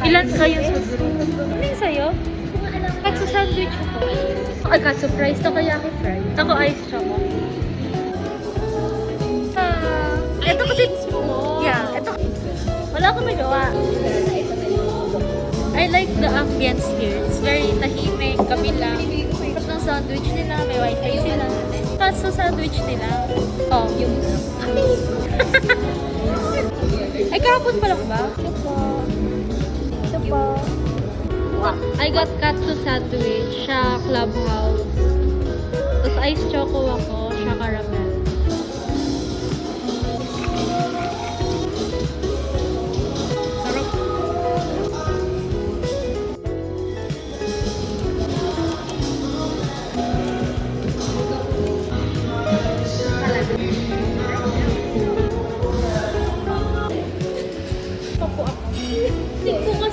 Ilan kayo sa group? Ano yung sa'yo? Katsu sandwich ako. Ay, katsu fries. Takoyaki fries. Ako ice choco. Ito kasi... Yeah, ito... Wala akong magawa. I like the ambience here. It's very tahimik, kami lang. Tapos ng sandwich nila, may wifi sila. Kaso sandwich nila. Oh. Ay, kahapon pa lang ba? Ito po. I got katsu sandwich sa Clubhouse. Tapos ice choco ako, siya caramel. Sarap. Hindi ko